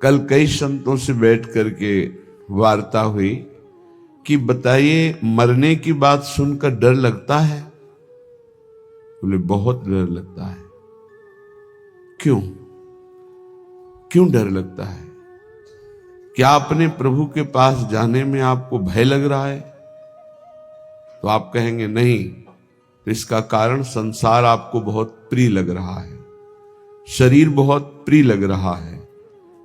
कल कई संतों से बैठ करके वार्ता हुई कि बताइए मरने की बात सुनकर डर लगता है? बोले बहुत डर लगता है। क्यों क्यों डर लगता है? क्या अपने प्रभु के पास जाने में आपको भय लग रहा है? तो आप कहेंगे नहीं, तो इसका कारण संसार आपको बहुत प्रिय लग रहा है, शरीर बहुत प्रिय लग रहा है,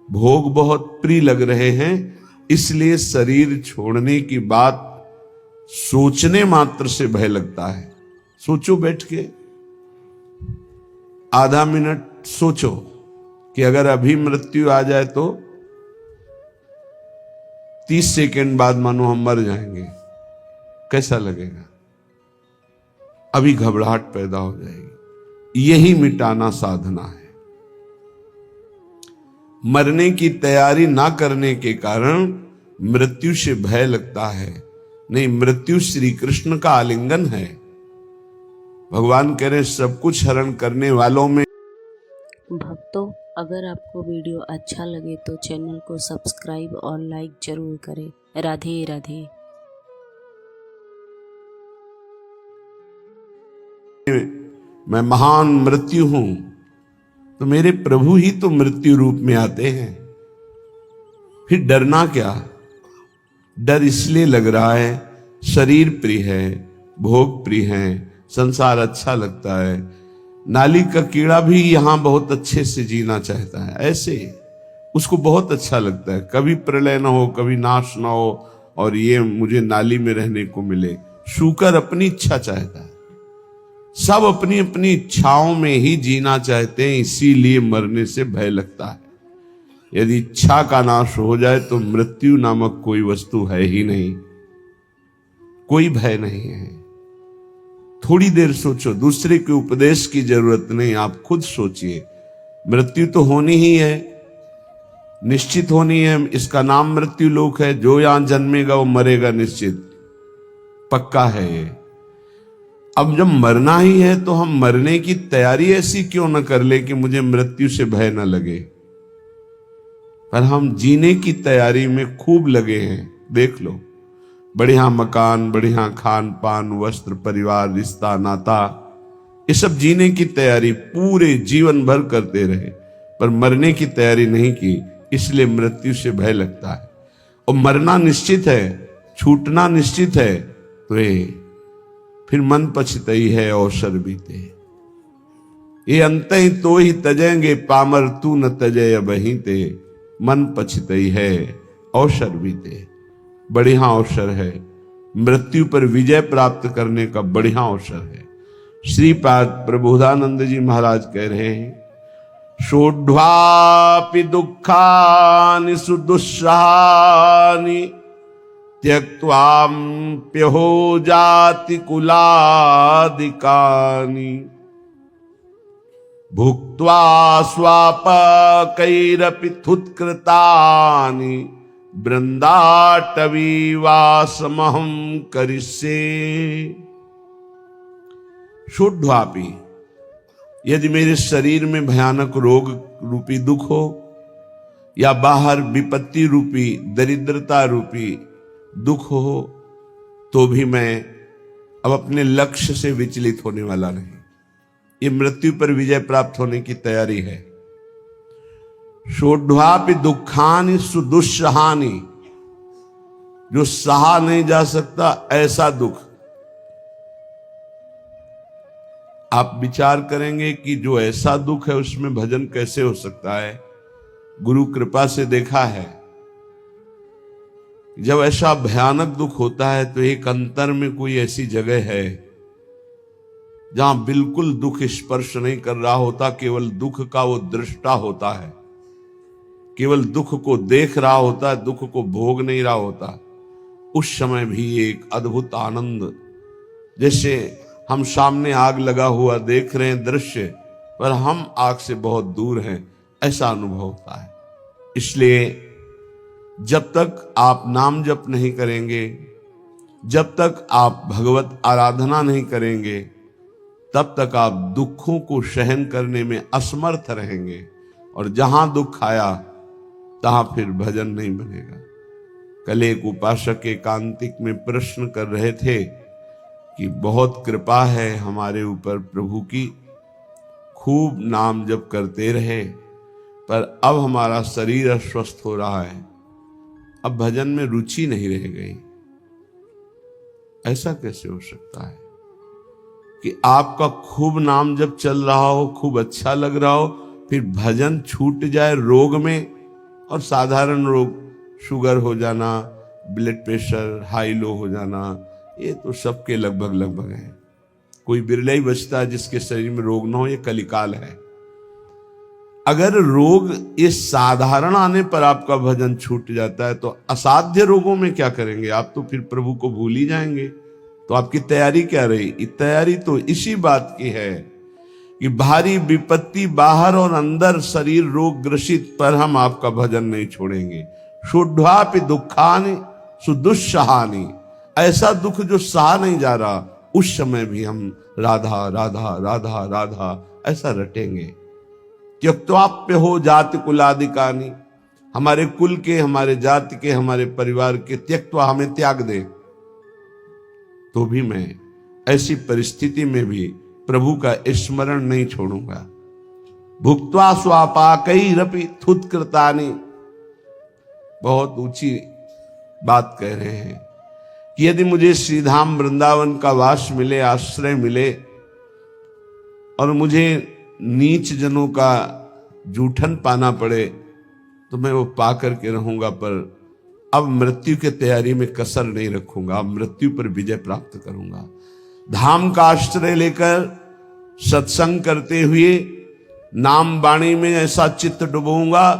भोग बहुत प्रिय लग रहे हैं, इसलिए शरीर छोड़ने की बात सोचने मात्र से भय लगता है। सोचो, बैठ के आधा मिनट सोचो कि अगर अभी मृत्यु आ जाए तो 30 सेकंड बाद मानो हम मर जाएंगे, कैसा लगेगा? अभी घबराहट पैदा हो जाएगी। यही मिटाना साधना है। मरने की तैयारी ना करने के कारण मृत्यु से भय लगता है। नहीं, मृत्यु श्री कृष्ण का आलिंगन है। भगवान कह रहे सब कुछ हरण करने वालों में। भक्तों, अगर आपको वीडियो अच्छा लगे तो चैनल को सब्सक्राइब और लाइक जरूर करें। राधे राधे। मैं महान मृत्यु हूं, तो मेरे प्रभु ही तो मृत्यु रूप में आते हैं, फिर डरना क्या? डर इसलिए लग रहा है शरीर प्रिय है, भोग प्रिय है, संसार अच्छा लगता है। नाली का कीड़ा भी यहां बहुत अच्छे से जीना चाहता है, ऐसे उसको बहुत अच्छा लगता है, कभी प्रलय ना हो, कभी नाश ना हो, और ये मुझे नाली में रहने को मिले। शूकर अपनी इच्छा चाहता है, सब अपनी अपनी इच्छाओं में ही जीना चाहते हैं, इसीलिए मरने से भय लगता है। यदि इच्छा का नाश हो जाए तो मृत्यु नामक कोई वस्तु है ही नहीं, कोई भय नहीं है। थोड़ी देर सोचो, दूसरे के उपदेश की जरूरत नहीं, आप खुद सोचिए। मृत्यु तो होनी ही है, निश्चित होनी है। इसका नाम मृत्यु लोक है। जो यहां जन्मेगा वो मरेगा, निश्चित पक्का है ये। अब जब मरना ही है तो हम मरने की तैयारी ऐसी क्यों न कर ले कि मुझे मृत्यु से भय न लगे, पर हम जीने की तैयारी में खूब लगे हैं। देख लो, बढ़िया मकान, बढ़िया खान पान, वस्त्र, परिवार, रिश्ता, नाता, ये सब जीने की तैयारी पूरे जीवन भर करते रहे, पर मरने की तैयारी नहीं की, इसलिए मृत्यु से भय लगता है। और मरना निश्चित है, छूटना निश्चित है, तो ये फिर मन पछतई है अवसर बीते। ये अंत ही तो ही तजेंगे, पामर तू न तजय बही ते। मन पछतई है अवसर बीते। बढ़िया अवसर है, मृत्यु पर विजय प्राप्त करने का बढ़िया अवसर है। श्रीपाद प्रबोधानंद जी महाराज कह रहे हैं, सोढ़्वापि दुःखानि सुदुस्सहानि त्यक्त्वाप्यहो जाति कुलादिकानि। भुक्त्वा स्वापकैरपि थुत्कृतानि वृंदाटवीवासमहं करिष्ये। सोढ़्वापि, यदि मेरे शरीर में भयानक रोग रूपी दुख हो, या बाहर विपत्ति रूपी, दरिद्रता रूपी दुख हो, तो भी मैं अब अपने लक्ष्य से विचलित होने वाला नहीं। ये मृत्यु पर विजय प्राप्त होने की तैयारी है। सोढ़्वापि दुःखानि सुदुस्सहानि, जो सहा नहीं जा सकता ऐसा दुख। आप विचार करेंगे कि जो ऐसा दुख है उसमें भजन कैसे हो सकता है। गुरु कृपा से देखा है, जब ऐसा भयानक दुख होता है तो एक अंतर में कोई ऐसी जगह है जहां बिल्कुल दुख स्पर्श नहीं कर रहा होता, केवल दुख का वो दृष्टा होता है, केवल दुख को देख रहा होता है, दुख को भोग नहीं रहा होता। उस समय भी एक अद्भुत आनंद, जैसे हम सामने आग लगा हुआ देख रहे हैं दृश्य, पर हम आग से बहुत दूर हैं, ऐसा अनुभव होता है। इसलिए जब तक आप नाम जप नहीं करेंगे, जब तक आप भगवत आराधना नहीं करेंगे, तब तक आप दुखों को सहन करने में असमर्थ रहेंगे। और जहां दुख आया तहां फिर भजन नहीं बनेगा। कल एक उपासक एकांतिक में प्रश्न कर रहे थे कि बहुत कृपा है हमारे ऊपर प्रभु की, खूब नाम जप करते रहे, पर अब हमारा शरीर अस्वस्थ हो रहा है, अब भजन में रुचि नहीं रह गई। ऐसा कैसे हो सकता है कि आपका खूब नाम जब चल रहा हो, खूब अच्छा लग रहा हो, फिर भजन छूट जाए रोग में? और साधारण रोग, शुगर हो जाना, ब्लड प्रेशर हाई लो हो जाना, ये तो सबके लगभग है। कोई बिरला ही बचता है जिसके शरीर में रोग ना हो, ये कलिकाल है। अगर रोग ये साधारण आने पर आपका भजन छूट जाता है, तो असाध्य रोगों में क्या करेंगे? आप तो फिर प्रभु को भूल ही जाएंगे। तो आपकी तैयारी क्या रही? तैयारी तो इसी बात की है कि भारी विपत्ति बाहर और अंदर शरीर रोग ग्रसित पर हम आपका भजन नहीं छोड़ेंगे। शुद्धापि दुखानि सुदुस्सहानि, ऐसा दुख जो सहा नहीं जा रहा, उस समय भी हम राधा राधा राधा राधा ऐसा रटेंगे। त्यक्त्वाप्य हो जाति कुलादिकानि, हमारे कुल के, हमारे जाति के, हमारे परिवार के त्यक्त्वा, हमें त्याग दे, तो भी मैं ऐसी परिस्थिति में भी प्रभु का स्मरण नहीं छोड़ूंगा। भुक्त्वा स्वापाकैरपि थुत्कृतानि, बहुत ऊंची बात कह रहे हैं कि यदि मुझे श्रीधाम वृंदावन का वास मिले, आश्रय मिले, और मुझे नीच जनों का जूठन पाना पड़े, तो मैं वो पा करके रहूंगा, पर अब मृत्यु की तैयारी में कसर नहीं रखूंगा, अब मृत्यु पर विजय प्राप्त करूंगा। धाम का आश्रय लेकर सत्संग करते हुए नाम वाणी में ऐसा चित्त डुबोऊंगा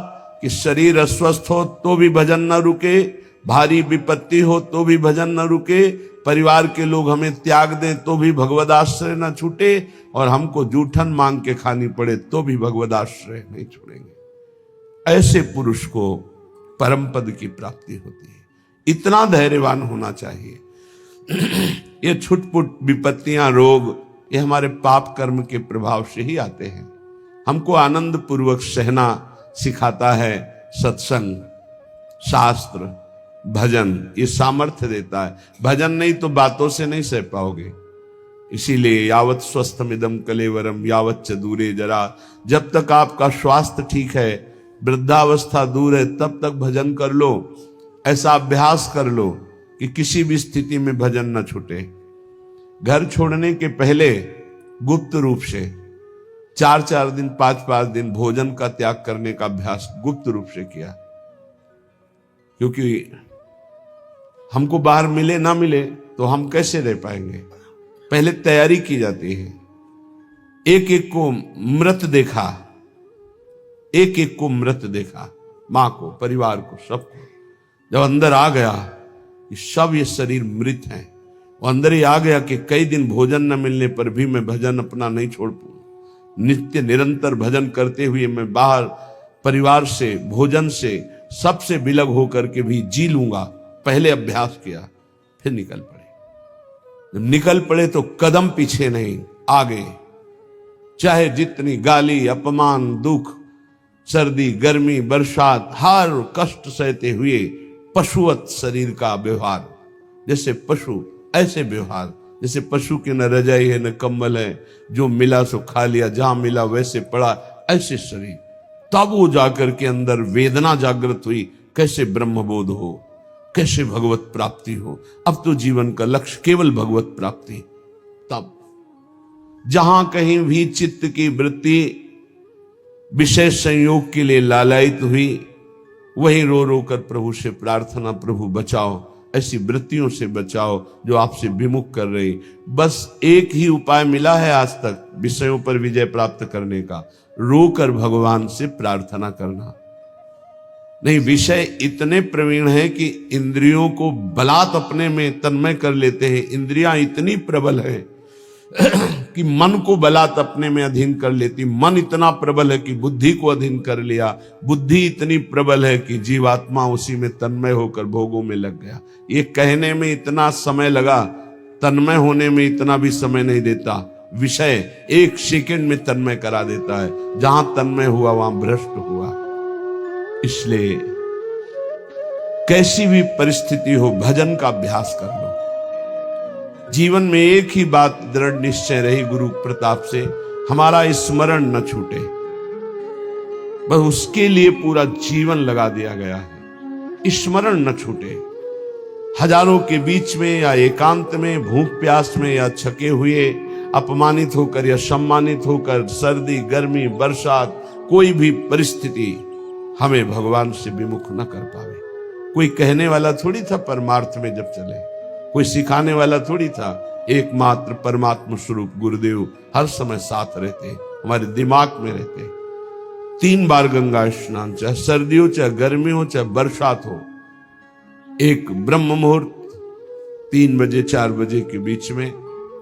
कि शरीर अस्वस्थ हो तो भी भजन न रुके, भारी विपत्ति हो तो भी भजन न रुके, परिवार के लोग हमें त्याग दें तो भी भगवद आश्रय न छूटे, और हमको जूठन मांग के खानी पड़े तो भी भगवद आश्रय नहीं छोड़ेंगे। ऐसे पुरुष को परम पद की प्राप्ति होती है। इतना धैर्यवान होना चाहिए। ये छुटपुट विपत्तियां, रोग, ये हमारे पाप कर्म के प्रभाव से ही आते हैं। हमको आनंद पूर्वक सहना सिखाता है सत्संग, शास्त्र, भजन, ये सामर्थ्य देता है। भजन नहीं तो बातों से नहीं सह पाओगे। इसीलिए यावत स्वस्थमिदं कलेवरम यावत च दूरे जरा, जब तक आपका स्वास्थ्य ठीक है, वृद्धावस्था दूर है, तब तक भजन कर लो। ऐसा अभ्यास कर लो कि किसी भी स्थिति में भजन न छूटे। घर छोड़ने के पहले गुप्त रूप से 4-4 दिन, 5-5 दिन भोजन का त्याग करने का अभ्यास गुप्त रूप से किया, क्योंकि हमको बाहर मिले ना मिले तो हम कैसे रह पाएंगे। पहले तैयारी की जाती है। एक एक को मृत देखा, एक एक को मृत देखा, मां को, परिवार को, सबको। जब अंदर आ गया कि सब ये शरीर मृत हैं, वो अंदर ही आ गया कि कई दिन भोजन न मिलने पर भी मैं भजन अपना नहीं छोड़ पाऊं। नित्य निरंतर भजन करते हुए मैं बाहर परिवार से, भोजन से, सबसे विलग होकर के भी जी लूंगा। पहले अभ्यास किया, फिर निकल पड़े। जब निकल पड़े तो कदम पीछे नहीं, आगे। चाहे जितनी गाली, अपमान, दुख, सर्दी, गर्मी, बरसात, हर कष्ट सहते हुए पशुवत शरीर का व्यवहार, जैसे पशु ऐसे व्यवहार, जैसे पशु के न रजाई है न कंबल है, जो मिला सो खा लिया, जहां मिला वैसे पड़ा, ऐसे शरीर। तब वो जाकर के अंदर वेदना जागृत हुई, कैसे ब्रह्मबोध हो, कैसे भगवत प्राप्ति हो। अब तो जीवन का लक्ष्य केवल भगवत प्राप्ति। तब जहां कहीं भी चित्त की वृत्ति विषय संयोग के लिए लालायित हुई, वही रो रो कर प्रभु से प्रार्थना, प्रभु बचाओ, ऐसी वृत्तियों से बचाओ जो आपसे विमुख कर रही। बस एक ही उपाय मिला है आज तक विषयों पर विजय प्राप्त करने का, रोकर भगवान से प्रार्थना करना। नहीं, विषय इतने प्रवीण है कि इंद्रियों को बलात् अपने में तन्मय कर लेते हैं। इंद्रियां इतनी प्रबल है कि मन को बलात् अपने में अधीन कर लेती। मन इतना प्रबल है कि बुद्धि को अधीन कर लिया। बुद्धि इतनी प्रबल है कि जीवात्मा उसी में तन्मय होकर भोगों में लग गया। ये कहने में इतना समय लगा, तन्मय होने में इतना भी समय नहीं देता। विषय 1 सेकंड में तन्मय करा देता है। जहां तन्मय हुआ वहां भ्रष्ट हुआ। इसलिए कैसी भी परिस्थिति हो, भजन का अभ्यास कर लो। जीवन में एक ही बात दृढ़ निश्चय रही गुरु प्रताप से, हमारा स्मरण न छूटे। बस उसके लिए पूरा जीवन लगा दिया गया है, स्मरण न छूटे। हजारों के बीच में या एकांत में, भूख प्यास में या छके हुए, अपमानित होकर या सम्मानित होकर, सर्दी गर्मी बरसात, कोई भी परिस्थिति हमें भगवान से विमुख न कर पावे। कोई कहने वाला थोड़ी था परमार्थ में जब चले, कोई सिखाने वाला थोड़ी था। एकमात्र परमात्मा स्वरूप गुरुदेव हर समय साथ रहते, हमारे दिमाग में रहते। 3 बार गंगा स्नान, चाहे सर्दी हो, चाहे गर्मी हो, चाहे बरसात हो। एक ब्रह्म मुहूर्त 3 बजे 4 बजे के बीच में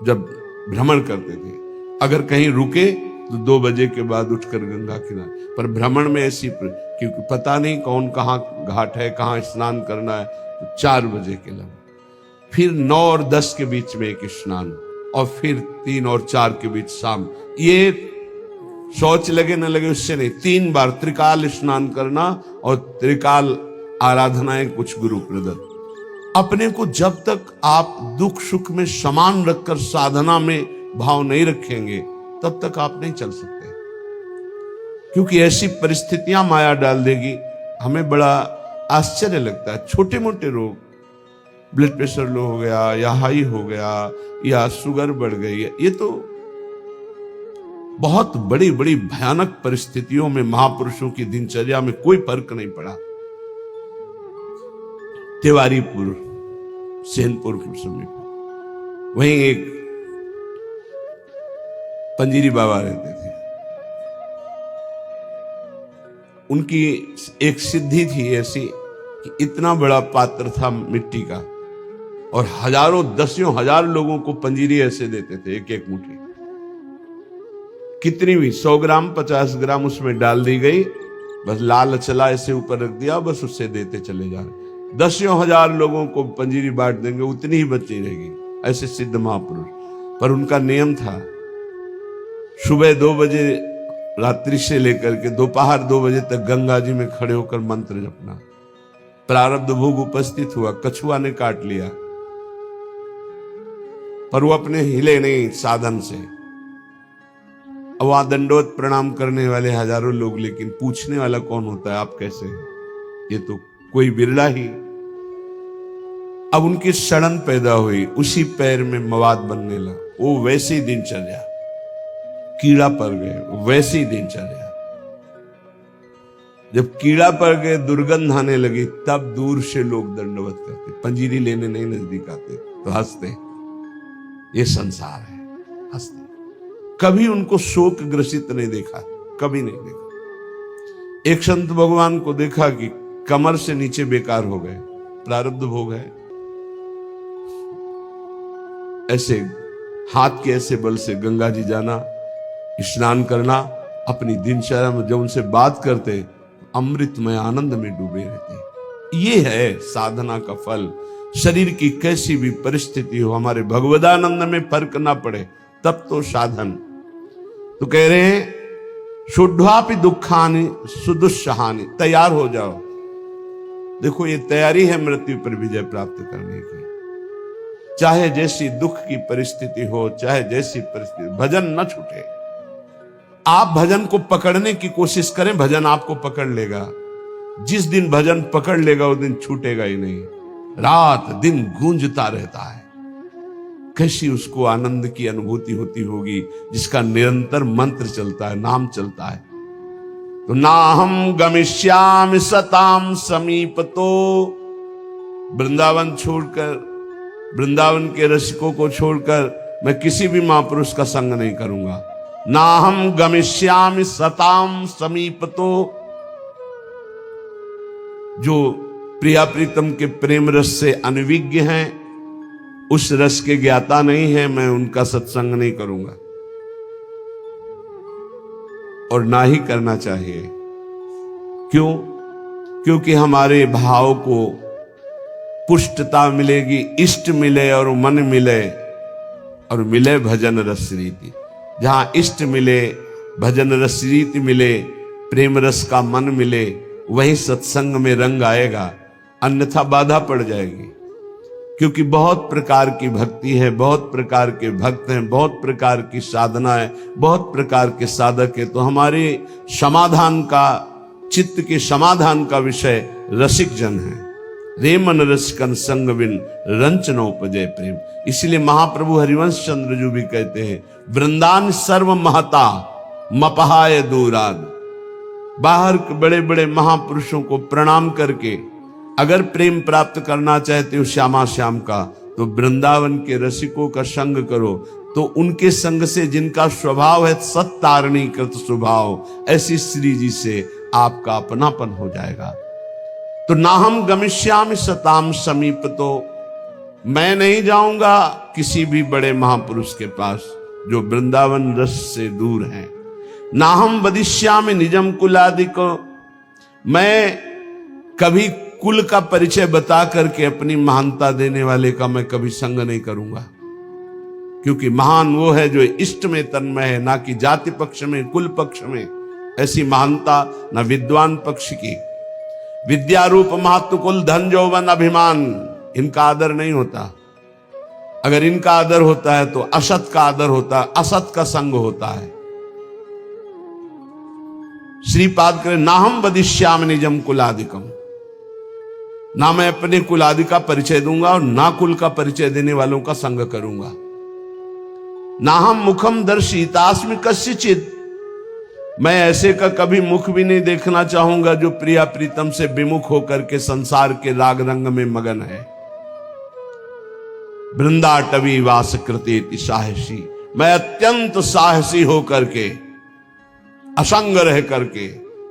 जब भ्रमण करते थे, अगर कहीं रुके तो 2 बजे के बाद उठकर गंगा किनारे। पर भ्रमण में ऐसी, क्योंकि पता नहीं कौन कहाँ घाट है, कहाँ स्नान करना है, तो 4 बजे के लग, फिर 9 और 10 के बीच में एक स्नान, और फिर 3 और 4 के बीच शाम। ये शौच लगे न लगे उससे नहीं, 3 बार त्रिकाल स्नान करना और त्रिकाल आराधनाएं कुछ गुरु प्रदत्त। अपने को जब तक आप दुख सुख में समान रखकर साधना में भाव नहीं रखेंगे, तब तक आप नहीं चल सकते, क्योंकि ऐसी परिस्थितियां माया डाल देगी। हमें बड़ा आश्चर्य लगता है, छोटे मोटे रोग, ब्लड प्रेशर लो हो गया या हाई हो गया या शुगर बढ़ गई, ये तो बहुत बड़ी बड़ी भयानक परिस्थितियों में महापुरुषों की दिनचर्या में कोई फर्क नहीं पड़ा। तिवारीपुर, सेनपुर के समीप, वहीं एक पंजीरी बाबा रहते थे। उनकी एक सिद्धि थी ऐसी कि इतना बड़ा पात्र था मिट्टी का, और हजारों दसियों हजार लोगों को पंजीरी ऐसे देते थे, एक एक मुट्ठी, कितनी भी 100 ग्राम 50 ग्राम उसमें डाल दी गई, बस लाल चला ऐसे ऊपर रख दिया, बस उससे देते चले जा रहे। दसियों हजार लोगों को पंजीरी बांट देंगे, उतनी ही बची रहेगी। ऐसे सिद्ध महापुरुष, पर उनका नियम था सुबह 2 बजे रात्रि से लेकर के दोपहर 2 बजे तक गंगा जी में खड़े होकर मंत्र जपना। प्रारब्ध भोग उपस्थित हुआ, कछुआ ने काट लिया, पर वो अपने हिले नहीं साधन से। अब वहां दंडवत प्रणाम करने वाले हजारों लोग, लेकिन पूछने वाला कौन होता है, आप कैसे हैं? ये तो कोई बिरला ही। अब उनकी सड़न पैदा हुई, उसी पैर में मवाद बनने लगा, वो वैसी दिनचर्या, कीड़ा पड़ गए, वैसी दिनचर्या। जब कीड़ा पड़ गए, दुर्गंध आने लगी, तब दूर से लोग दंडवत करते, पंजीरी लेने नहीं नजदीक आते, तो हंसते, ये संसार है, हंसते। कभी उनको शोक ग्रसित नहीं देखा, कभी नहीं देखा। एक संत भगवान को देखा कि कमर से नीचे बेकार हो गए, प्रारब्ध भोग है। ऐसे हाथ के ऐसे बल से गंगा जी जाना, स्नान करना, अपनी दिनचर्या में जब उनसे बात करते, अमृतमय आनंद में डूबे रहते। ये है साधना का फल। शरीर की कैसी भी परिस्थिति हो, हमारे भगवदानंद में फर्क ना पड़े, तब तो साधन। तो कह रहे हैं शुद्धापि दुखानि सुदुस्सहानि, तैयार हो जाओ। देखो ये तैयारी है मृत्यु पर विजय प्राप्त करने की। चाहे जैसी दुख की परिस्थिति हो, चाहे जैसी परिस्थिति, भजन न छूटे। आप भजन को पकड़ने की कोशिश करें, भजन आपको पकड़ लेगा। जिस दिन भजन पकड़ लेगा उस दिन छूटेगा ही नहीं, रात दिन गूंजता रहता है। कैसी उसको आनंद की अनुभूति होती होगी जिसका निरंतर मंत्र चलता है, नाम चलता है। तो नाहम गमिष्यामि सताम समीपतो, वृंदावन छोड़कर, वृंदावन के रसिकों को छोड़कर मैं किसी भी महापुरुष का संग नहीं करूंगा। नाहम गमिष्यामि सताम समीपतो, जो प्रिया प्रीतम के प्रेम रस से अनविज्ञ हैं, उस रस के ज्ञाता नहीं है, मैं उनका सत्संग नहीं करूंगा, और ना ही करना चाहिए। क्यों? क्योंकि हमारे भाव को पुष्टता मिलेगी, इष्ट मिले और मन मिले, और मिले भजन रस रीति। जहां इष्ट मिले, भजन रस रीति मिले, प्रेम रस का मन मिले, वहीं सत्संग में रंग आएगा, अन्यथा बाधा पड़ जाएगी। क्योंकि बहुत प्रकार की भक्ति है, बहुत प्रकार के भक्त हैं, बहुत प्रकार की साधना है, बहुत प्रकार के साधक है। तो हमारे समाधान का, चित्त के समाधान का विषय रसिक जन है। रे मन रसिकन संग बिन रंच न उपजय प्रेम। इसलिए महाप्रभु हरिवंश चंद्र जी भी कहते हैं, वृंदान सर्व महता मपहाय दूराद। बाहर के बड़े बड़े महापुरुषों को प्रणाम करके अगर प्रेम प्राप्त करना चाहते हो श्यामा श्याम का, तो वृंदावन के रसिकों का संग करो। तो उनके संग से, जिनका स्वभाव है सत्तारणीकृत स्वभाव, ऐसी श्री जी से आपका अपनापन हो जाएगा। तो ना हम गमिष्यामि सताम समीप, तो मैं नहीं जाऊंगा किसी भी बड़े महापुरुष के पास जो वृंदावन रस से दूर हैं। ना हम वदिष्यामि निजम कुलादिको, मैं कभी कुल का परिचय बता करके अपनी महानता देने वाले का मैं कभी संग नहीं करूंगा। क्योंकि महान वो है जो इष्ट में तन्मय है, ना कि जाति पक्ष में, कुल पक्ष में। ऐसी महानता ना विद्वान पक्ष की। विद्या रूप महत्व कुल धन यौवन अभिमान, इनका आदर नहीं होता। अगर इनका आदर होता है तो असत का आदर होता है, असत का संग होता है। श्रीपाद करे, ना हम वदिष्यामि निजम कुलादिकम, ना मैं अपने कुलादि का परिचय दूंगा और ना कुल का परिचय देने वालों का संग करूंगा। ना हम मुखम दर्शितास्मि कस्यचित्, मैं ऐसे का कभी मुख भी नहीं देखना चाहूंगा जो प्रिया प्रीतम से विमुख होकर के संसार के राग रंग में मगन है। वृंदाटवी वास कृतेति साहसी, मैं अत्यंत साहसी होकर के, असंग रह करके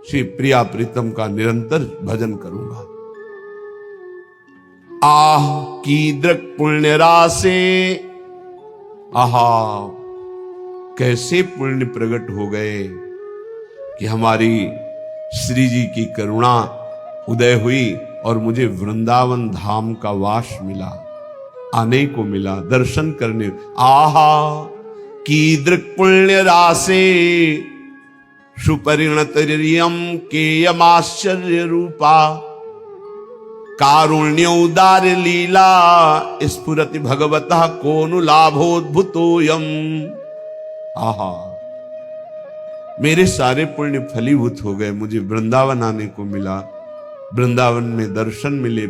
श्री प्रिया प्रीतम का निरंतर भजन करूंगा। आह कीदृक् पुण्य राशे, आहा कैसे पुण्य प्रकट हो गए कि हमारी श्री जी की करुणा उदय हुई और मुझे वृंदावन धाम का वास मिला, आने को मिला, दर्शन करने। आहा कीदृक् पुण्य राशे सुपरिणतरियम केयमाश्चर्य रूपा, कारुण्य उदार लीला स्फुरति भगवतः कोनु लाभोद्भुतोयम। आहा मेरे सारे पुण्य फलीभूत हो गए, मुझे वृंदावन आने को मिला। वृंदावन में दर्शन मिले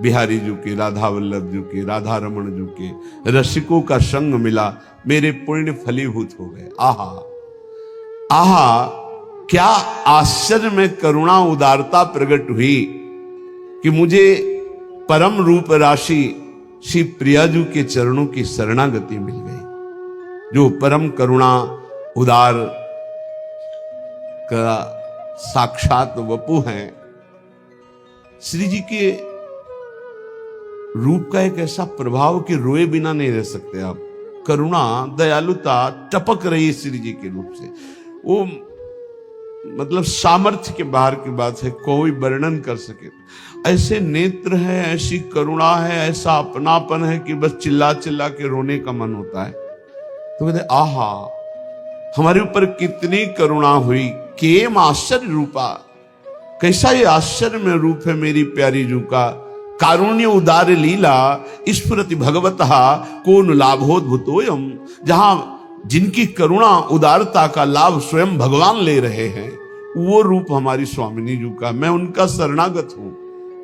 बिहारी जी के, राधा वल्लभ जी के, राधा रमण जी के, रसिकों का संग मिला, मेरे पुण्य फलीभूत हो गए। आहा आहा क्या आश्चर्य में करुणा उदारता प्रकट हुई कि मुझे परम रूप राशि श्री प्रियाजू के चरणों की शरणागति मिल गई, जो परम करुणा उदार का साक्षात वपु हैं। श्री जी के रूप का एक ऐसा प्रभाव कि रोए बिना नहीं रह सकते आप। करुणा, दयालुता टपक रही श्री जी के रूप से। वो मतलब सामर्थ्य के बाहर की बात है, कोई वर्णन कर सके। ऐसे नेत्र है, ऐसी करुणा है, ऐसा अपनापन है कि बस चिल्ला चिल्ला के रोने का मन होता है। तो कहते आहा हमारे ऊपर कितनी करुणा हुई, केम आश्चर्य रूपा, कैसा ये आश्चर्य में रूप है मेरी प्यारी जू का। कारुण्य उदार लीला स्फुरति भगवतः कोन लाभोद्भुतोयम, जहां जिनकी करुणा उदारता का लाभ स्वयं भगवान ले रहे हैं, वो रूप हमारी स्वामिनी जी का। मैं उनका शरणागत हूं।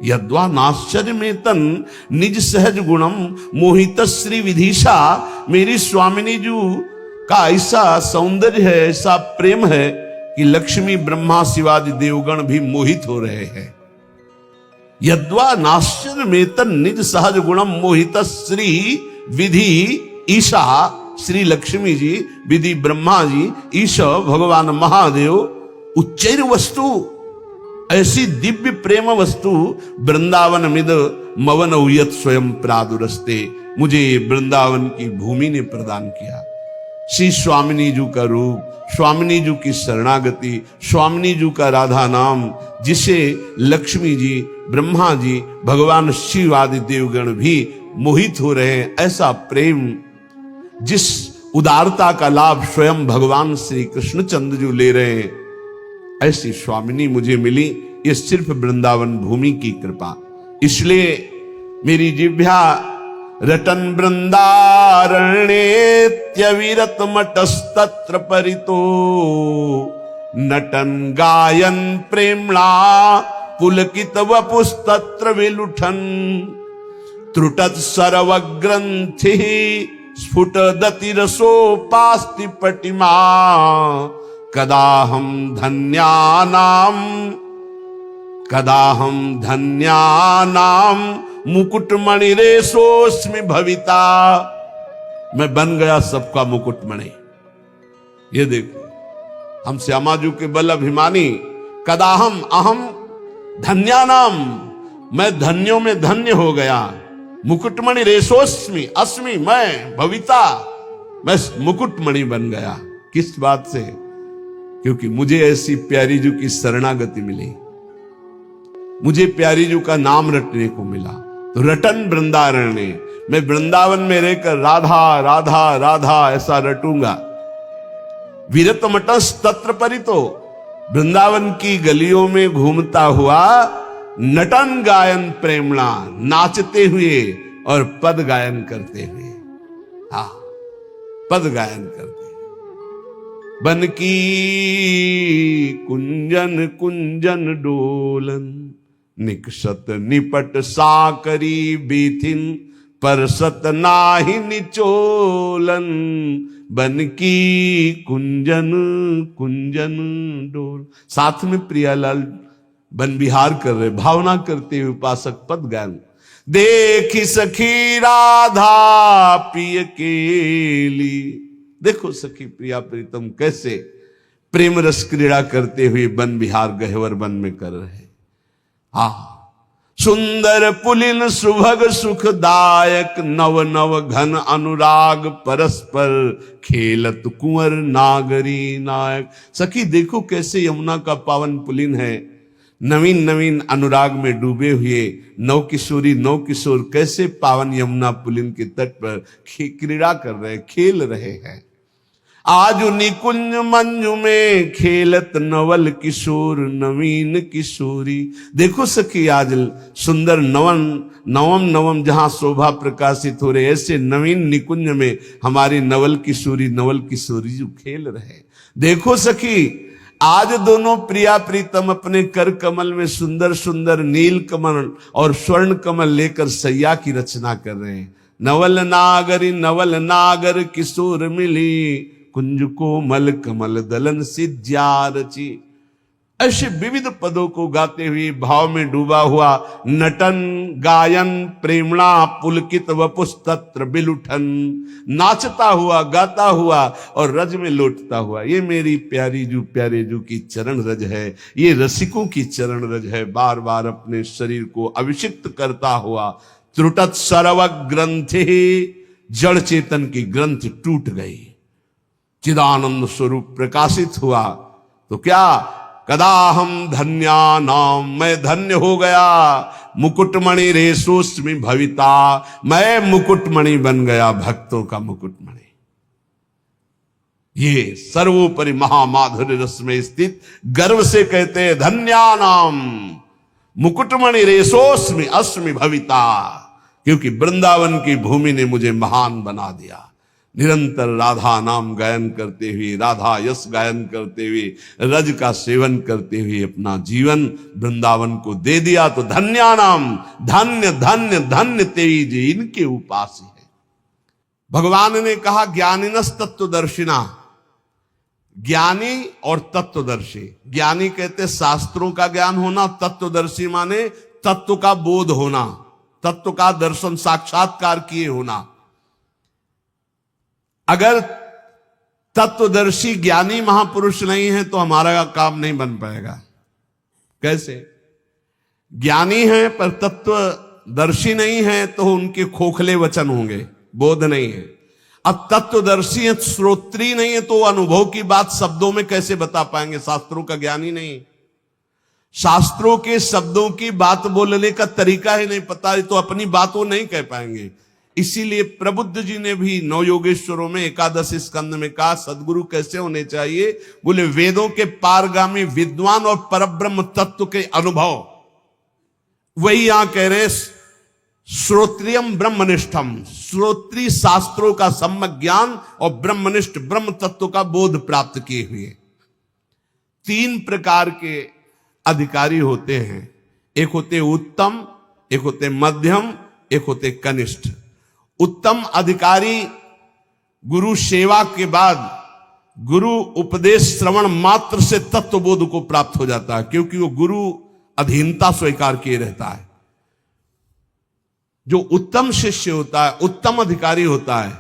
यद्वा नाश्चर्य में तन निज सहज गुणम मोहित श्री विधिशा, मेरी स्वामिनी जी का ऐसा सौंदर्य है, ऐसा प्रेम है कि लक्ष्मी ब्रह्मा शिवादि देवगण भी मोहित हो रहे हैं। यद्वा नाश्चर्य में तन निज सहज गुणम मोहित श्री विधि ईशा, श्री लक्ष्मी जी, विधि ब्रह्मा जी, ईश भगवान महादेव, उच्चैर वस्तु, ऐसी दिव्य प्रेम वस्तु वृंदावन मिद मवन उयत स्वयं प्रादुरस्ते, मुझे वृंदावन की भूमि ने प्रदान किया। श्री स्वामिनी जी का रूप, स्वामिनी जी की शरणागति, स्वामिनी जी का राधा नाम, जिसे लक्ष्मी जी, ब्रह्मा जी, भगवान शिव आदि देवगण भी मोहित हो रहे हैं। ऐसा प्रेम, जिस उदारता का लाभ स्वयं भगवान श्री कृष्णचंद्र जी ले रहे हैं, ऐसी स्वामिनी मुझे मिली। ये सिर्फ वृंदावन भूमि की कृपा। इसलिए मेरी जिह्वा रटन वृंदारण्येत्यविरत मटस्तत्र परितो नटन गायन प्रेम्णा पुलकित वपुस्तत्र विलुठन त्रुटत सर्वग्रंथि स्फुटदति रसोपास्ति पटिमा कदाहम धन्यानाम मुकुटमणिरेशोस्मि भविता। मैं बन गया सबका मुकुटमणि। ये देखो हम श्यामाजू के बल अभिमानी। कदाहम अहम धन्यानाम, मैं धन्यों में धन्य हो गया। मुकुटमणि रेशोस्मि अस्मि, मैं भविता, मैं मुकुटमणि बन गया। किस बात से? क्योंकि मुझे ऐसी प्यारी जू की शरणागति मिली, मुझे प्यारी जू का नाम रटने को मिला। तो रटन वृंदारण्य, मैं वृंदावन में रहकर राधा राधा राधा ऐसा रटूंगा। विरत मटस तत्र परितो, वृंदावन की गलियों में घूमता हुआ नटन गायन प्रेमणा, नाचते हुए और पद गायन करते हुए। हाँ, पद गायन करते हुए। बन की कुंजन कुंजन डोलन निकसत निपट साकरी बीथिन परसत नाही निचोलन। बन की कुंजन कुंजन डोल। साथ में प्रियालाल बन विहार कर रहे, भावना करते हुए उपासक पद गायन। देखी सखी राधा पिय केली, देखो सखी प्रिया प्रीतम कैसे प्रेम रस क्रीड़ा करते हुए वन विहार गहवर वन में कर रहे। हाँ, सुंदर पुलिन सुभग सुखदायक नव नव घन अनुराग परस्पर खेलत कुंवर नागरी नायक। सखी देखो कैसे यमुना का पावन पुलिन है, नवीन नवीन अनुराग में डूबे हुए नव किशोर कैसे पावन यमुना पुलिन के तट पर क्रीड़ा कर रहे, खेल रहे हैं। आज निकुंज मंजू में खेलत नवल किशोर नवीन किशोरी। देखो सखी आज सुंदर नवम जहां शोभा प्रकाशित हो रहे, ऐसे नवीन निकुंज में हमारी नवल किशोरी जो खेल रहे। देखो सखी आज दोनों प्रिया प्रीतम अपने कर कमल में सुंदर सुंदर नील कमल और स्वर्ण कमल लेकर सैया की रचना कर रहे हैं। नवल नागर किशोर मिली कुंज को मल कमल दलन सिज्या रची। ऐसे विविध पदों को गाते हुए भाव में डूबा हुआ नटन गायन प्रेमणा पुलकित वपुस्तत्र बिलुठन, नाचता हुआ गाता हुआ और रज में लौटता हुआ। ये मेरी प्यारे जू की चरण रज है, ये रसिकों की चरण रज है। बार बार अपने शरीर को अभिषिक्त करता हुआ त्रुटत सर्व ग्रंथि, जड़ चेतन की ग्रंथ टूट गई, चिदानंद स्वरूप प्रकाशित हुआ। तो क्या कदाहम धन्यानाम, मैं धन्य हो गया। मुकुटमणि रेशोस्मि भविता, मैं मुकुटमणि बन गया, भक्तों का मुकुटमणि। ये सर्वोपरि महामाधुर्य रस में स्थित गर्व से कहते हैं धन्यानाम मुकुटमणि रेशोस्मि अस्मि भविता, क्योंकि वृंदावन की भूमि ने मुझे महान बना दिया। निरंतर राधा नाम गायन करते हुए, राधा यश गायन करते हुए, रज का सेवन करते हुए अपना जीवन वृंदावन को दे दिया। तो धन्यानाम, धन्य धन्य धन्य तेई जी इनके उपासी है। भगवान ने कहा ज्ञानिनस तत्वदर्शिना, ज्ञानी और तत्वदर्शी। ज्ञानी कहते शास्त्रों का ज्ञान होना, तत्वदर्शी माने तत्व का बोध होना, तत्व का दर्शन साक्षात्कार किए होना। अगर तत्वदर्शी ज्ञानी महापुरुष नहीं है तो हमारा काम नहीं बन पाएगा। कैसे? ज्ञानी है पर तत्वदर्शी नहीं है तो उनके खोखले वचन होंगे, बोध नहीं है। अब तत्वदर्शी है, श्रोत्री नहीं है, तो अनुभव की बात शब्दों में कैसे बता पाएंगे? शास्त्रों का ज्ञानी नहीं, शास्त्रों के शब्दों की बात बोलने का तरीका ही नहीं पता है, तो अपनी बात वो नहीं कह पाएंगे। इसीलिए प्रबुद्ध जी ने भी नव योगेश्वरों में एकादश स्कंद में कहा सद्गुरु कैसे होने चाहिए। बोले वेदों के पारगामी विद्वान और परब्रह्म तत्व के अनुभव। वही यहां कह रहे श्रोत्रियम ब्रह्मनिष्ठम, श्रोत्रीय शास्त्रों का सम्यक ज्ञान और ब्रह्मनिष्ठ ब्रह्म तत्व का बोध प्राप्त किए हुए। 3 प्रकार के अधिकारी होते हैं, एक होते उत्तम, एक होते मध्यम, एक होते कनिष्ठ। उत्तम अधिकारी गुरु सेवा के बाद गुरु उपदेश श्रवण मात्र से तत्वबोध को प्राप्त हो जाता है, क्योंकि वो गुरु अधीनता स्वीकार किए रहता है। जो उत्तम शिष्य होता है, उत्तम अधिकारी होता है,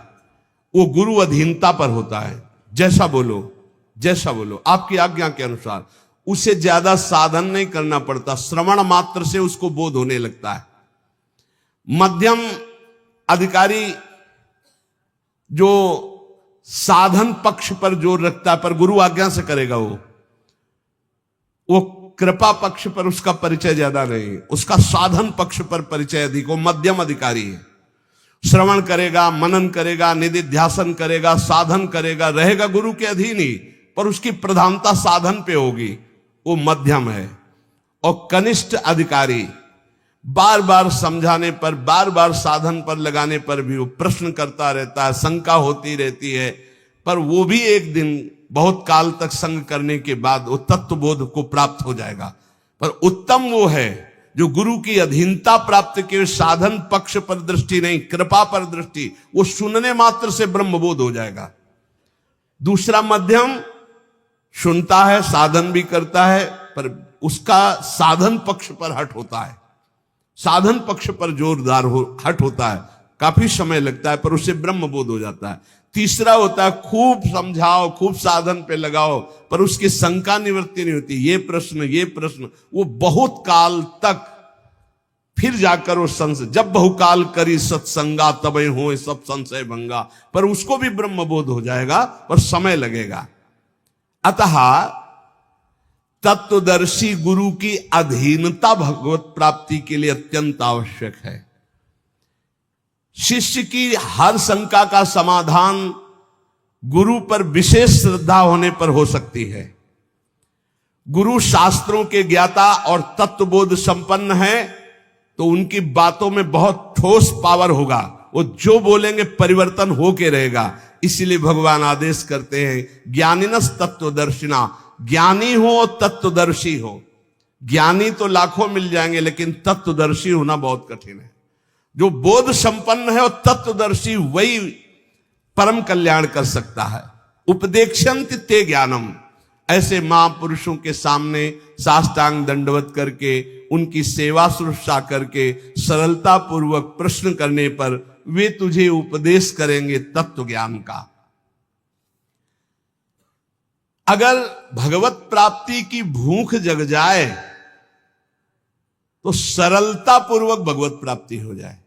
वो गुरु अधीनता पर होता है। जैसा बोलो आपकी आज्ञा के अनुसार। उसे ज्यादा साधन नहीं करना पड़ता, श्रवण मात्र से उसको बोध होने लगता है। मध्यम अधिकारी जो साधन पक्ष पर जोर रखता है, पर गुरु आज्ञा से करेगा, वो कृपा पक्ष पर उसका परिचय ज्यादा नहीं, उसका साधन पक्ष पर परिचय अधिक। वो मध्यम अधिकारी है, श्रवण करेगा, मनन करेगा, निधिध्यासन करेगा, साधन करेगा, रहेगा गुरु के अधीन ही, पर उसकी प्रधानता साधन पे होगी, वो मध्यम है। और कनिष्ठ अधिकारी बार बार समझाने पर, बार बार साधन पर लगाने पर भी वो प्रश्न करता रहता है, शंका होती रहती है, पर वो भी एक दिन बहुत काल तक संग करने के बाद वो तत्वबोध को प्राप्त हो जाएगा। पर उत्तम वो है जो गुरु की अधीनता प्राप्त किए, साधन पक्ष पर दृष्टि नहीं, कृपा पर दृष्टि, वो सुनने मात्र से ब्रह्मबोध हो जाएगा। दूसरा मध्यम सुनता है, साधन भी करता है, पर उसका साधन पक्ष पर हट होता है, साधन पक्ष पर जोरदार हट होता है, काफी समय लगता है, पर उसे ब्रह्मबोध हो जाता है। तीसरा होता है खूब समझाओ, खूब साधन पे लगाओ, पर उसकी शंका निवृत्ति नहीं होती, ये प्रश्न, वो बहुत काल तक फिर जाकर वो संशय, जब बहुकाल करी सत्संगा तबे हो सब संशय भंगा, पर उसको भी ब्रह्मबोध हो जाएगा, पर समय लगेगा। अतः तत्वदर्शी गुरु की अधीनता भगवत प्राप्ति के लिए अत्यंत आवश्यक है। शिष्य की हर शंका का समाधान गुरु पर विशेष श्रद्धा होने पर हो सकती है। गुरु शास्त्रों के ज्ञाता और तत्वबोध संपन्न है, तो उनकी बातों में बहुत ठोस पावर होगा, वो जो बोलेंगे परिवर्तन होके रहेगा। इसीलिए भगवान आदेश करते हैं ज्ञानिनस तत्वदर्शिना, ज्ञानी हो और तत्वदर्शी हो। ज्ञानी तो लाखों मिल जाएंगे, लेकिन तत्वदर्शी होना बहुत कठिन है। जो बोध संपन्न है और तत्वदर्शी, वही परम कल्याण कर सकता है। उपदेक्षन्ति ते ज्ञानम, ऐसे महापुरुषों के सामने साष्टांग दंडवत करके, उनकी सेवा शुश्रूषा करके, सरलता पूर्वक प्रश्न करने पर वे तुझे उपदेश करेंगे तत्व ज्ञान का। अगर भगवत प्राप्ति की भूख जग जाए तो सरलता पूर्वक भगवत प्राप्ति हो जाए,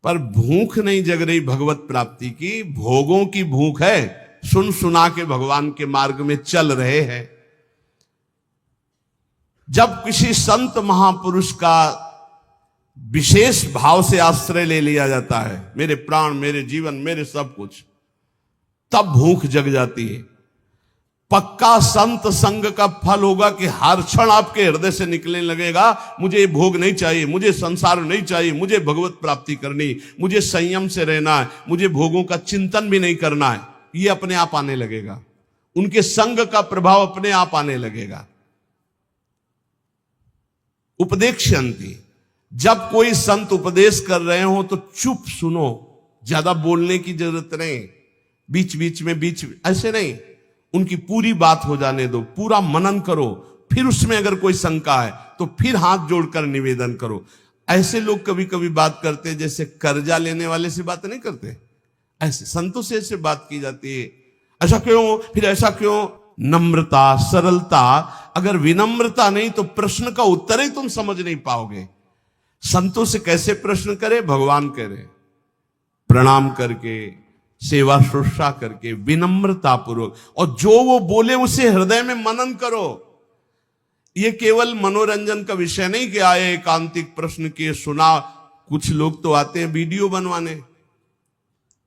पर भूख नहीं जग रही भगवत प्राप्ति की, भोगों की भूख है, सुन सुना के भगवान के मार्ग में चल रहे हैं। जब किसी संत महापुरुष का विशेष भाव से आश्रय ले लिया जाता है, मेरे प्राण, मेरे जीवन, मेरे सब कुछ, तब भूख जग जाती है। पक्का संत संग का फल होगा कि हर क्षण आपके हृदय से निकलने लगेगा, मुझे भोग नहीं चाहिए, मुझे संसार नहीं चाहिए, मुझे भगवत प्राप्ति करनी, मुझे संयम से रहना है, मुझे भोगों का चिंतन भी नहीं करना है। ये अपने आप आने लगेगा, उनके संग का प्रभाव अपने आप आने लगेगा। उपदेक्षन्ति, जब कोई संत उपदेश कर रहे हो तो चुप सुनो, ज्यादा बोलने की जरूरत नहीं, बीच बीच में ऐसे नहीं, उनकी पूरी बात हो जाने दो, पूरा मनन करो, फिर उसमें अगर कोई शंका है तो फिर हाथ जोड़कर निवेदन करो। ऐसे लोग कभी कभी बात करते हैं जैसे कर्जा लेने वाले से बात नहीं करते, ऐसे संतों से ऐसे बात की जाती है, ऐसा क्यों, फिर ऐसा क्यों। नम्रता, सरलता, अगर विनम्रता नहीं तो प्रश्न का उत्तर ही तुम समझ नहीं पाओगे। संतों से कैसे प्रश्न करे, भगवान कह रहे, प्रणाम करके, सेवा शुश्रूषा करके, विनम्रता पूर्वक, और जो वो बोले उसे हृदय में मनन करो। ये केवल मनोरंजन का विषय नहीं कि आए एकांतिक प्रश्न किए, सुना, कुछ लोग तो आते हैं वीडियो बनवाने,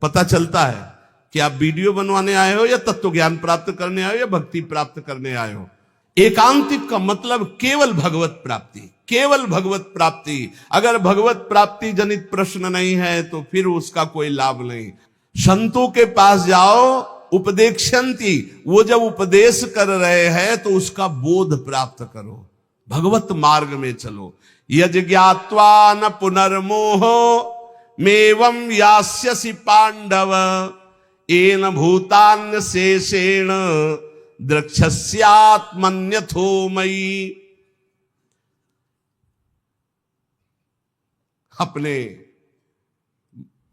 पता चलता है कि आप वीडियो बनवाने आए हो या तत्व ज्ञान प्राप्त करने आए हो या भक्ति प्राप्त करने आए हो। एकांतिक का मतलब केवल भगवत प्राप्ति, केवल भगवत प्राप्ति। अगर भगवत प्राप्ति जनित प्रश्न नहीं है तो फिर उसका कोई लाभ नहीं। संतों के पास जाओ, उपदेक्षन्ति, वो जब उपदेश कर रहे हैं तो उसका बोध प्राप्त करो, भगवत मार्ग में चलो। यज ज्ञात्वा न पुनर्मोहो मेवं यास्यसि पांडव एन भूतान्य शेषेण द्रक्ष्यस्यात्मन्यथो मयि। अपने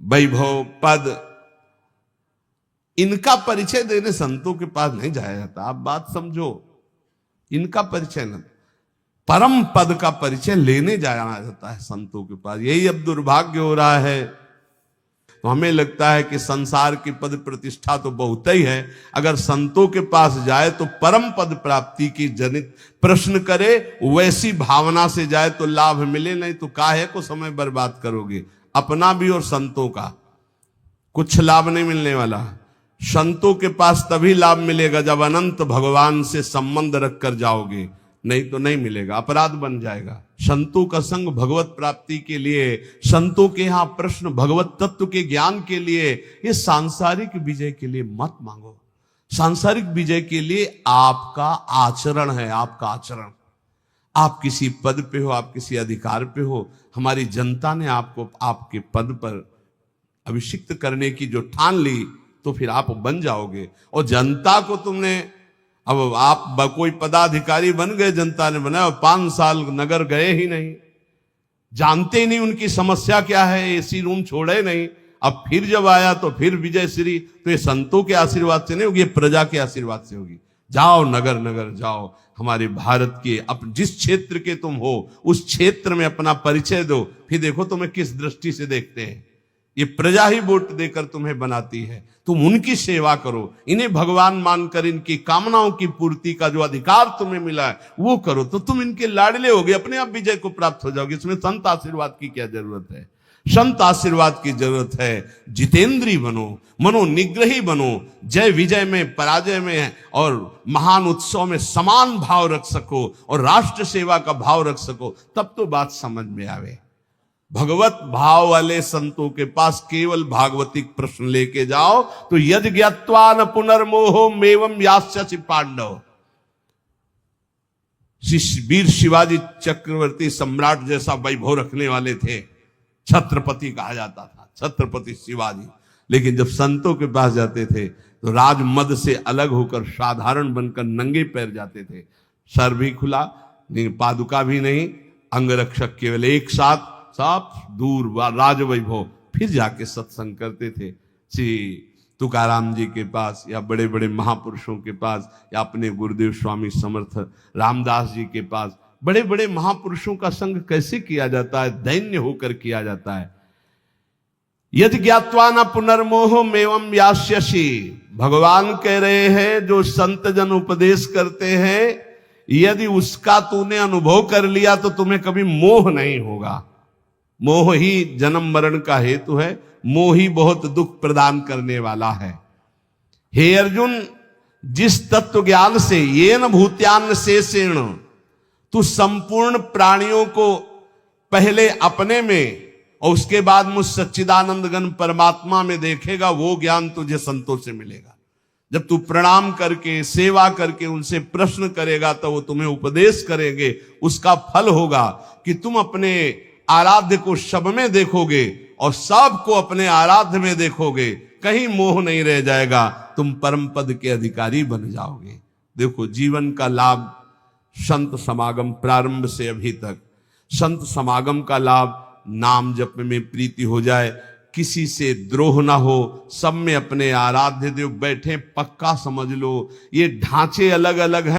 वैभव पद इनका परिचय देने संतों के पास नहीं जाया जाता। आप बात समझो, इनका परिचय न, परम पद का परिचय लेने जाया जाता है संतों के पास। यही अब दुर्भाग्य हो रहा है। तो हमें लगता है कि संसार की पद प्रतिष्ठा तो बहुत ही है, अगर संतों के पास जाए तो परम पद प्राप्ति की जनित प्रश्न करे, वैसी भावना से जाए तो लाभ मिले, नहीं तो काहे को समय बर्बाद करोगे अपना भी और संतों का। कुछ लाभ नहीं मिलने वाला। संतों के पास तभी लाभ मिलेगा जब अनंत भगवान से संबंध रखकर जाओगे, नहीं तो नहीं मिलेगा, अपराध बन जाएगा। संतों का संग भगवत प्राप्ति के लिए, संतों के यहां प्रश्न भगवत तत्व के ज्ञान के लिए, ये सांसारिक विजय के लिए मत मांगो। सांसारिक विजय के लिए आपका आचरण है, आपका आचरण। आप किसी पद पे हो, आप किसी अधिकार पे हो, हमारी जनता ने आपको आपके पद पर अभिषिक्त करने की जो ठान ली, तो फिर आप बन जाओगे। और जनता को तुमने, अब आप कोई पदाधिकारी बन गए, जनता ने बनाया, 5 साल नगर गए ही नहीं, जानते ही नहीं उनकी समस्या क्या है, एसी रूम छोड़े नहीं। अब फिर जब आया तो फिर विजय श्री, तो ये संतों के आशीर्वाद से नहीं होगी, ये प्रजा के आशीर्वाद से होगी। जाओ नगर नगर जाओ, हमारे भारत के जिस क्षेत्र के तुम हो उस क्षेत्र में अपना परिचय दो, फिर देखो तुम्हें किस दृष्टि से देखते हैं। ये प्रजा ही वोट देकर तुम्हें बनाती है, तुम उनकी सेवा करो, इन्हें भगवान मानकर इनकी कामनाओं की पूर्ति का जो अधिकार तुम्हें मिला है वो करो, तो तुम इनके लाडले होगे, अपने आप विजय को प्राप्त हो जाओगे। इसमें संत आशीर्वाद की क्या जरूरत है? संत आशीर्वाद की जरूरत है जितेंद्री बनो, मनोनिग्रही बनो, जय विजय में पराजय में और महान उत्सव में समान भाव रख सको और राष्ट्र सेवा का भाव रख सको, तब तो बात समझ में आवे। भगवत भाव वाले संतों के पास केवल भागवतिक प्रश्न लेके जाओ तो यद ज्ञात्वा न पुनर्मोहो मेवं यास्यसि पांडव। वीर शिवाजी चक्रवर्ती सम्राट जैसा वैभव रखने वाले थे, छत्रपति कहा जाता था, छत्रपति शिवाजी। लेकिन जब संतों के पास जाते थे तो राजमद से अलग होकर साधारण बनकर नंगे पैर जाते थे, सर भी खुला, पादुका भी नहीं, अंगरक्षक केवल एक साथ, सब दूर राज वैभव। फिर जाके सत्संग करते थे श्री तुकाराम जी के पास या बड़े बड़े महापुरुषों के पास या अपने गुरुदेव स्वामी समर्थ रामदास जी के पास। बड़े बड़े महापुरुषों का संग कैसे किया जाता है? दैन्य होकर किया जाता है। यदि ज्ञात्वा न पुनर्मोह मेवं यास्यसि, भगवान कह रहे हैं जो संत जन उपदेश करते हैं, यदि उसका तूने अनुभव कर लिया तो तुम्हें कभी मोह नहीं होगा। मोह ही जन्म मरण का हेतु है, मोह ही बहुत दुख प्रदान करने वाला है। हे अर्जुन, जिस तत्व ज्ञान से येन भूत्यान शेषेण तू संपूर्ण प्राणियों को पहले अपने में और उसके बाद मुझ सच्चिदानंद घन परमात्मा में देखेगा, वो ज्ञान तुझे संतों से मिलेगा। जब तू प्रणाम करके सेवा करके उनसे प्रश्न करेगा तो वो तुम्हें उपदेश करेंगे, उसका फल होगा कि तुम अपने आराध्य को सब में देखोगे और सब को अपने आराध्य में देखोगे, कहीं मोह नहीं रह जाएगा, तुम परम पद के अधिकारी बन जाओगे। देखो, जीवन का लाभ संत समागम, प्रारंभ से अभी तक संत समागम का लाभ, नाम जप में प्रीति हो जाए, किसी से द्रोह ना हो, सब में अपने आराध्य देव बैठे, पक्का समझ लो। ये ढांचे अलग अलग हैं।